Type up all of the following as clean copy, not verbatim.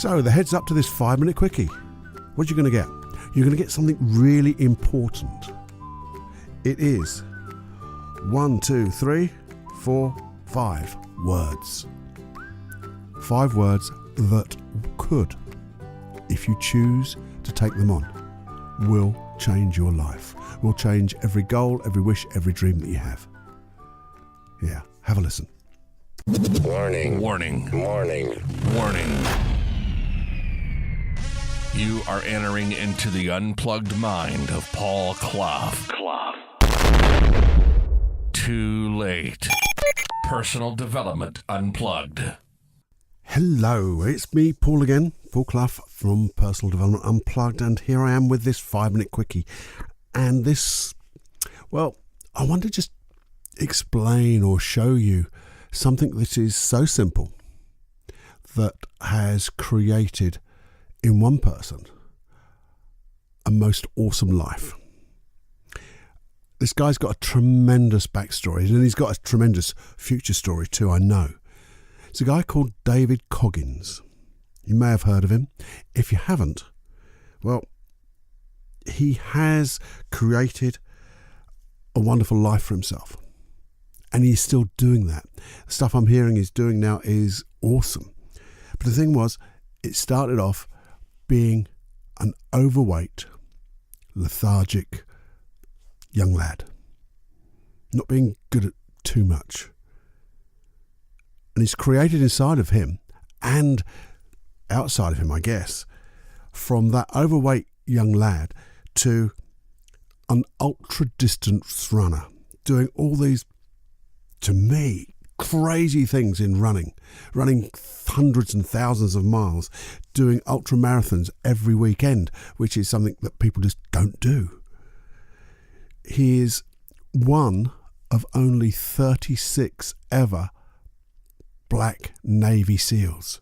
So the heads up to this 5-minute quickie. What are you going to get? You're going to get something really important. It is 1, 2, 3, 4, 5 words. 5 words that could, if you choose to take them on, will change your life. Will change every goal, every wish, every dream that you have. Yeah, have a listen. Warning. Warning. Warning. Warning. You are entering into the unplugged mind of Paul Clough. Too late. Personal Development Unplugged. Hello, it's me, Paul again, Paul Clough from Personal Development Unplugged, and here I am with this 5-minute quickie. And this, well, I want to just explain or show you something that is so simple that has created in one person a most awesome life. This guy's got a tremendous backstory, and he's got a tremendous future story too, I know. It's a guy called David Coggins. You may have heard of him. If you haven't, well, he has created a wonderful life for himself. And he's still doing that. The stuff I'm hearing he's doing now is awesome. But the thing was, it started off being an overweight, lethargic young lad. Not being good at too much. And he's created inside of him and outside of him, I guess, from that overweight young lad to an ultra-distance runner, doing all these, to me, crazy things in running hundreds and thousands of miles, doing ultra marathons every weekend, which is something that people just don't do. He is one of only 36 ever Black Navy SEALs.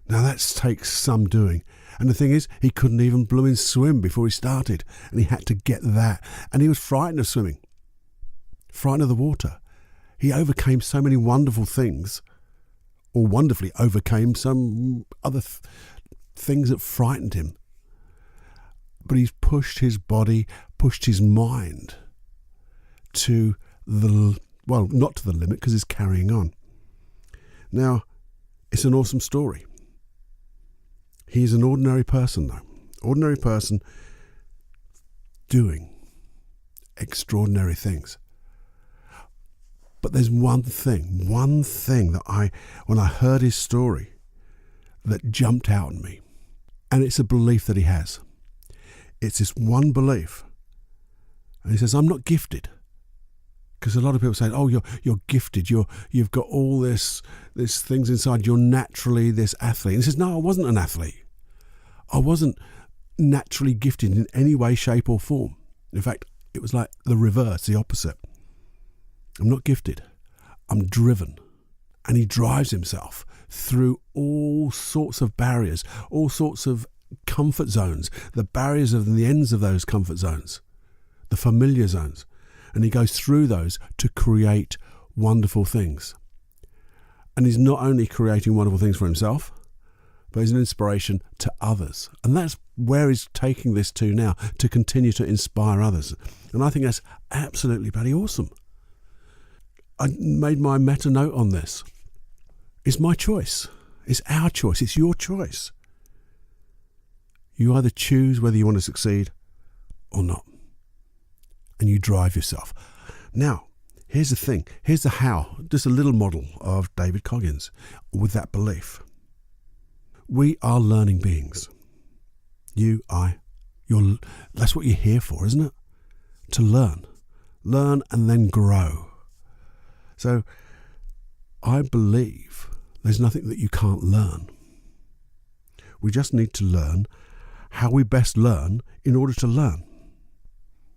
Now that takes some doing. And the thing is, he couldn't even blooming swim before he started, and he had to get that. And he was frightened of swimming, frightened of the water. He overcame so many wonderful things, or wonderfully overcame some other things that frightened him. But he's pushed his body, pushed his mind to the, well, not to the limit, because he's carrying on. Now, it's an awesome story. He's an ordinary person, though. Ordinary person doing extraordinary things. But there's one thing that when I heard his story, that jumped out at me. And it's a belief that he has. It's this one belief. And he says, I'm not gifted. Because a lot of people say, oh, you're gifted. You've got all this things inside. You're naturally this athlete. And he says, no, I wasn't an athlete. I wasn't naturally gifted in any way, shape or form. In fact, it was like the reverse, the opposite. I'm not gifted. I'm driven. And he drives himself through all sorts of barriers, all sorts of comfort zones, the barriers of the ends of those comfort zones, the familiar zones. And he goes through those to create wonderful things. And he's not only creating wonderful things for himself, but he's an inspiration to others. And that's where he's taking this to now, to continue to inspire others. And I think that's absolutely bloody awesome. I made my meta note on this. It's my choice. It's our choice. It's your choice. You either choose whether you want to succeed or not. And you drive yourself. Now, here's the thing. Here's the how. Just a little model of David Coggins with that belief. We are learning beings. You, I, that's what you're here for, isn't it? To learn. Learn and then grow. So, I believe there's nothing that you can't learn. We just need to learn how we best learn in order to learn.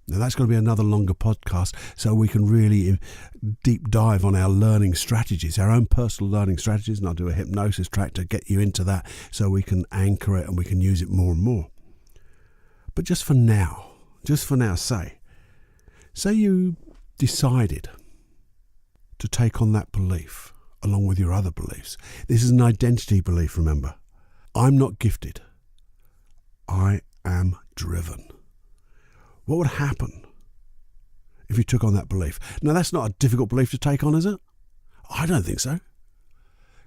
Now that's going to be another longer podcast, so we can really deep dive on our learning strategies, our own personal learning strategies, and I'll do a hypnosis track to get you into that so we can anchor it and we can use it more and more. But just for now, say you decided to take on that belief along with your other beliefs. This is an identity belief, remember. I'm not gifted. I am driven. What would happen if you took on that belief? Now, that's not a difficult belief to take on, is it? I don't think so.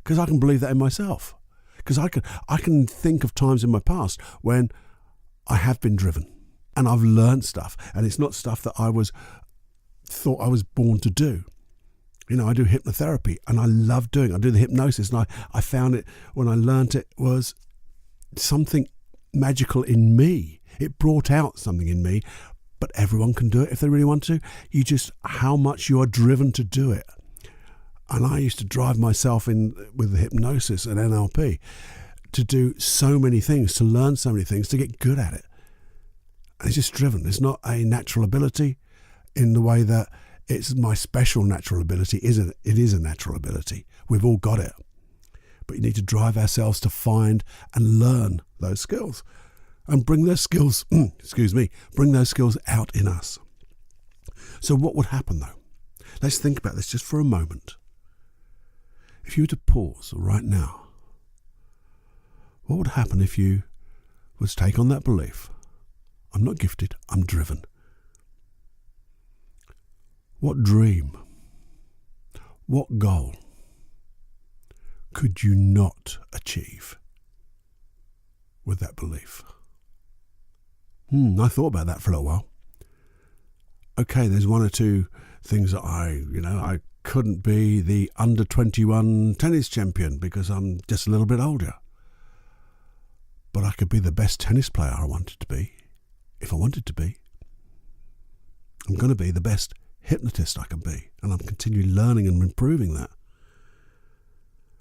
Because I can believe that in myself. Because I can think of times in my past when I have been driven and I've learned stuff, and it's not stuff that I thought I was born to do. You know, I do hypnotherapy and I love doing it. I do the hypnosis, and I found it when I learned it was something magical in me. It brought out something in me, but everyone can do it if they really want to. You just, how much you are driven to do it. And I used to drive myself in with the hypnosis and NLP to do so many things, to learn so many things, to get good at it. And it's just driven. It's not a natural ability in the way that it's my special natural ability. It is a natural ability. We've all got it. But you need to drive ourselves to find and learn those skills and bring those skills, bring those skills out in us. So what would happen though? Let's think about this just for a moment. If you were to pause right now, what would happen if you was to take on that belief? I'm not gifted, I'm driven. What dream, what goal could you not achieve with that belief? I thought about that for a little while. Okay, there's one or two things that I couldn't be the under 21 tennis champion because I'm just a little bit older. But I could be the best tennis player I wanted to be, if I wanted to be. I'm going to be the best hypnotist I can be, and I'm continually learning and improving that.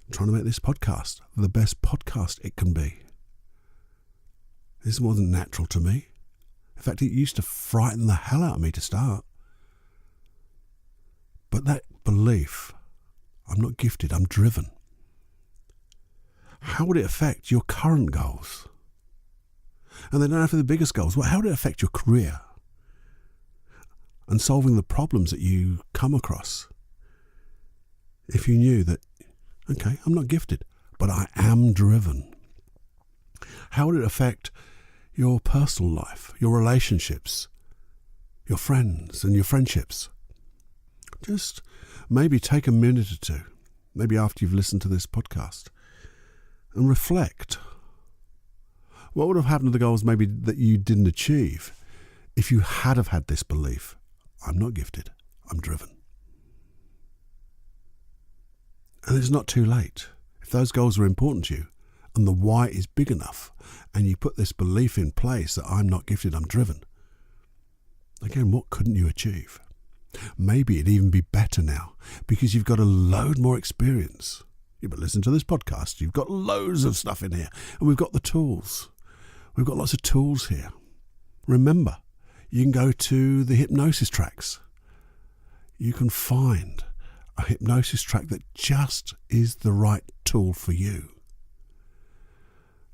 I'm trying to make this podcast the best podcast it can be. This wasn't natural to me. In fact, it used to frighten the hell out of me to start. But that belief, I'm not gifted, I'm driven. How would it affect your current goals? And they don't have to be the biggest goals. Well, how would it affect your career? And solving the problems that you come across? If you knew that, okay, I'm not gifted, but I am driven. How would it affect your personal life, your relationships, your friends and your friendships? Just maybe take a minute or two, maybe after you've listened to this podcast, and reflect. What would have happened to the goals maybe that you didn't achieve if you had have had this belief? I'm not gifted, I'm driven. And it's not too late. If those goals are important to you and the why is big enough and you put this belief in place that I'm not gifted, I'm driven, again, what couldn't you achieve? Maybe it'd even be better now because you've got a load more experience. You've been listening to this podcast. You've got loads of stuff in here and we've got the tools. We've got lots of tools here. Remember, you can go to the hypnosis tracks. You can find a hypnosis track that just is the right tool for you.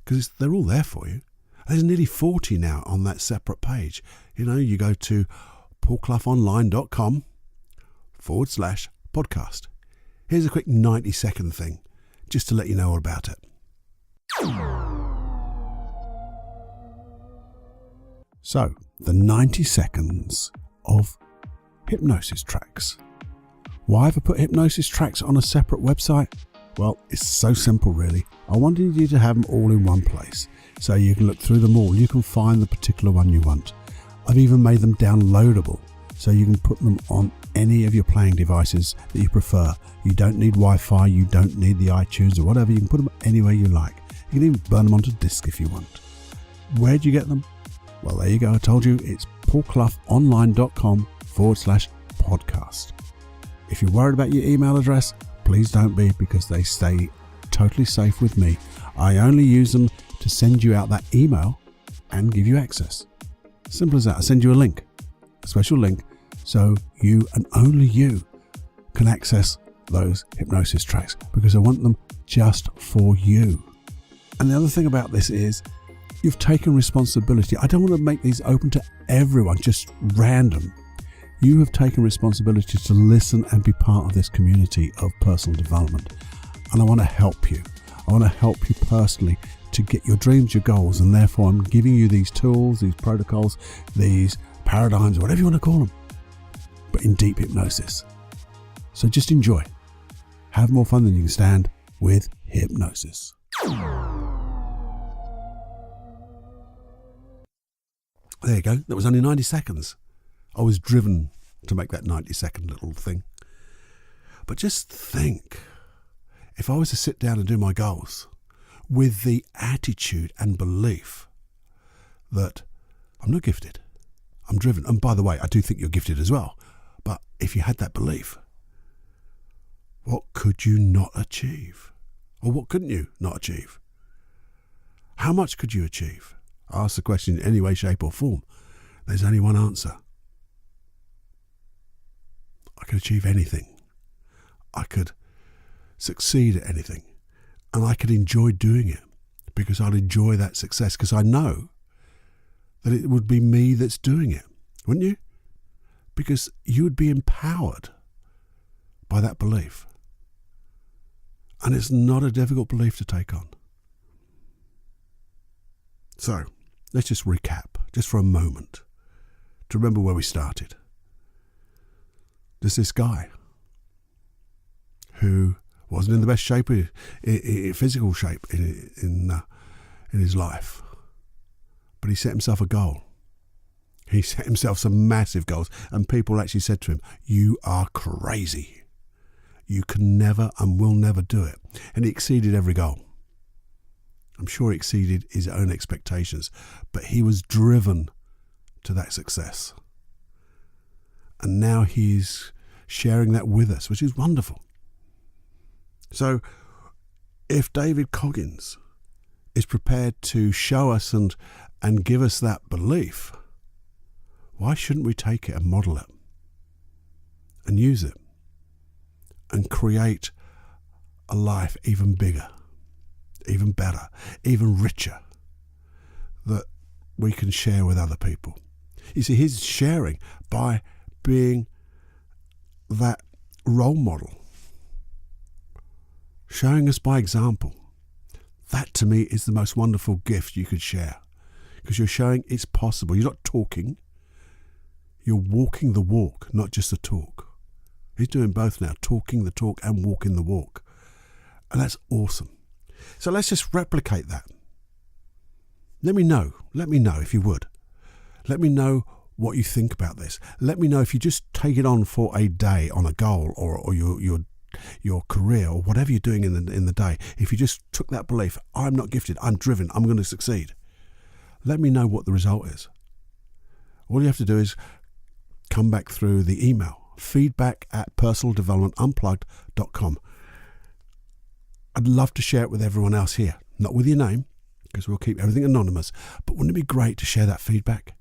Because they're all there for you. There's nearly 40 now on that separate page. You go to paulcloughonline.com/podcast. Here's a quick 90-second thing, just to let you know all about it. So, the 90 seconds of hypnosis tracks. Why have I put hypnosis tracks on a separate website? Well, it's so simple really. I wanted you to have them all in one place, so you can look through them all. You can find the particular one you want. I've even made them downloadable, so you can put them on any of your playing devices that you prefer. You don't need Wi-Fi, you don't need the iTunes or whatever. You can put them anywhere you like. You can even burn them onto disk if you want. Where do you get them? Well, there you go. I told you it's paulcloughonline.com/podcast. If you're worried about your email address, please don't be, because they stay totally safe with me. I only use them to send you out that email and give you access. Simple as that. I send you a link, a special link, so you and only you can access those hypnosis tracks, because I want them just for you. And the other thing about this is you've taken responsibility. I don't want to make these open to everyone, just random. You have taken responsibility to listen and be part of this community of personal development. And I want to help you. I want to help you personally to get your dreams, your goals, and therefore I'm giving you these tools, these protocols, these paradigms, whatever you want to call them, but in deep hypnosis. So just enjoy. Have more fun than you can stand with hypnosis. There you go. That was only 90 seconds. I was driven to make that 90-second little thing. But just think, if I was to sit down and do my goals with the attitude and belief that I'm not gifted, I'm driven. And by the way, I do think you're gifted as well. But if you had that belief, what could you not achieve? Or what couldn't you not achieve? How much could you achieve? I ask the question in any way, shape or form. There's only one answer. I could achieve anything. I could succeed at anything. And I could enjoy doing it because I'd enjoy that success because I know that it would be me that's doing it, wouldn't you? Because you would be empowered by that belief. And it's not a difficult belief to take on. So, let's just recap, just for a moment, to remember where we started. There's this guy who wasn't in the best shape, physical shape in his life. But he set himself a goal. He set himself some massive goals. And people actually said to him, "You are crazy. You can never and will never do it." And he exceeded every goal. I'm sure he exceeded his own expectations. But he was driven to that success. And now he's sharing that with us, which is wonderful. So if David Coggins is prepared to show us and give us that belief, why shouldn't we take it and model it and use it and create a life even bigger, even better, even richer that we can share with other people? You see, he's sharing by being that role model, showing us by example. That to me is the most wonderful gift you could share, because you're showing it's possible. You're not talking, you're walking the walk, not just the talk. He's doing both now, talking the talk and walking the walk. And that's awesome. So let's just replicate that. Let me know if you would. Let me know what you think about this. Let me know if you just take it on for a day on a goal or your career or whatever you're doing in the day. If you just took that belief, I'm not gifted, I'm driven, I'm going to succeed. Let me know what the result is. All you have to do is come back through the email, feedback@personaldevelopmentunplugged.com. I'd love to share it with everyone else here, not with your name, because we'll keep everything anonymous, but wouldn't it be great to share that feedback?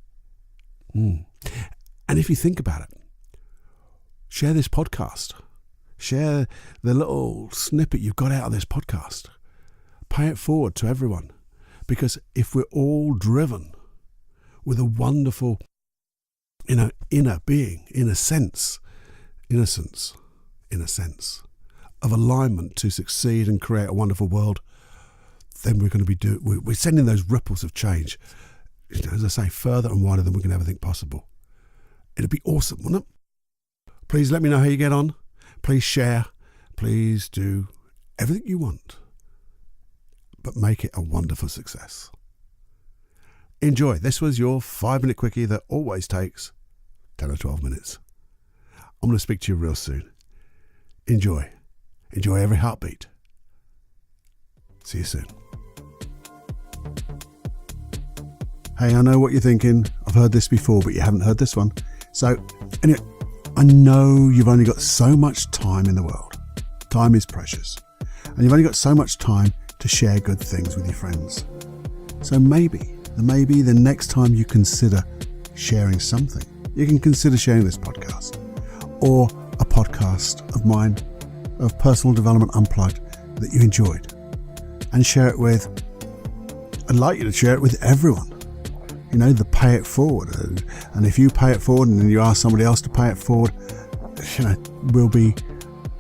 And if you think about it, share this podcast. Share the little snippet you've got out of this podcast. Pay it forward to everyone. Because if we're all driven with a wonderful, inner being, innocence of alignment to succeed and create a wonderful world, then we're going to be we're sending those ripples of change, as I say, further and wider than we can ever think possible. It'd be awesome, wouldn't it? Please let me know how you get on. Please share. Please do everything you want, but make it a wonderful success. Enjoy. This was your 5-minute quickie that always takes 10 or 12 minutes. I'm going to speak to you real soon. Enjoy. Enjoy every heartbeat. See you soon. Hey, I know what you're thinking. I've heard this before, but you haven't heard this one. So, anyway, I know you've only got so much time in the world. Time is precious. And you've only got so much time to share good things with your friends. So maybe the next time you consider sharing something, you can consider sharing this podcast or a podcast of mine, of Personal Development Unplugged, that you enjoyed, and share it with, I'd like you to share it with everyone. The pay it forward. And if you pay it forward and then you ask somebody else to pay it forward, we'll be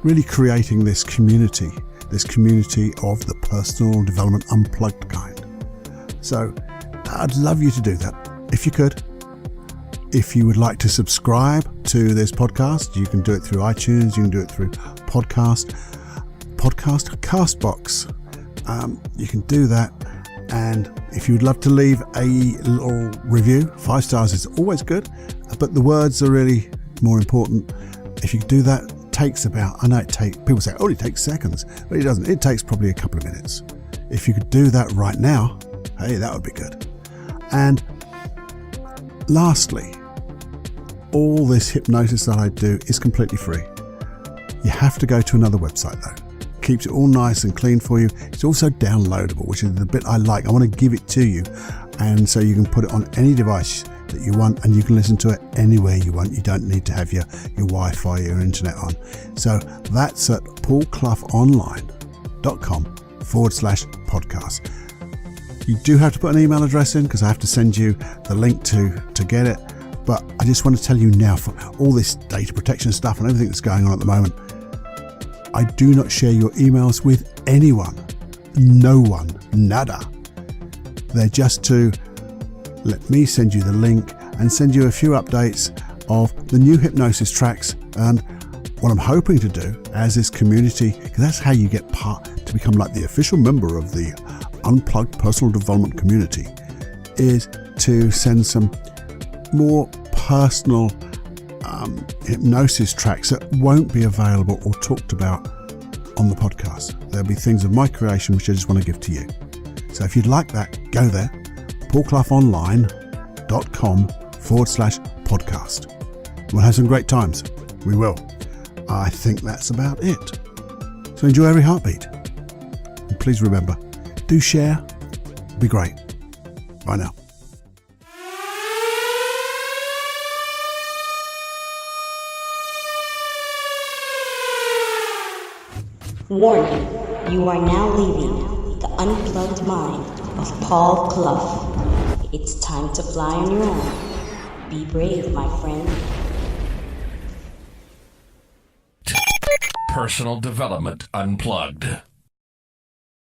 really creating this community of the Personal Development Unplugged kind. So I'd love you to do that if you could. If you would like to subscribe to this podcast, you can do it through iTunes, you can do it through Castbox. You can do that. And if you'd love to leave a little review, 5 stars is always good, but the words are really more important. If you do that, it takes about, I know people say, oh, it takes seconds, but it doesn't. It takes probably a couple of minutes. If you could do that right now, hey, that would be good. And lastly, all this hypnosis that I do is completely free. You have to go to another website though. Keeps it all nice and clean for you. It's also downloadable, which is the bit I like. I want to give it to you, and so you can put it on any device that you want, and you can listen to it anywhere you want. You don't need to have your Wi-Fi, your internet on. So that's at paulcloughonline.com/podcast. You do have to put an email address in because I have to send you the link to get it. But I just want to tell you now, for all this data protection stuff and everything that's going on at the moment, I do not share your emails with anyone. No one. Nada. They're just to let me send you the link and send you a few updates of the new hypnosis tracks. And what I'm hoping to do as this community, because that's how you get to become like the official member of the Unplugged Personal Development community, is to send some more personal hypnosis tracks that won't be available or talked about on the podcast. There'll be things of my creation which I just want to give to you. So if you'd like that, go there, paulcloughonline.com/podcast. We'll have some great times. We will. I think that's about it. So enjoy every heartbeat. And please remember, do share. It'd be great. Bye now. Warning, you are now leaving the unplugged mind of Paul Clough. It's time to fly on your own. Be brave, my friend. Personal Development Unplugged.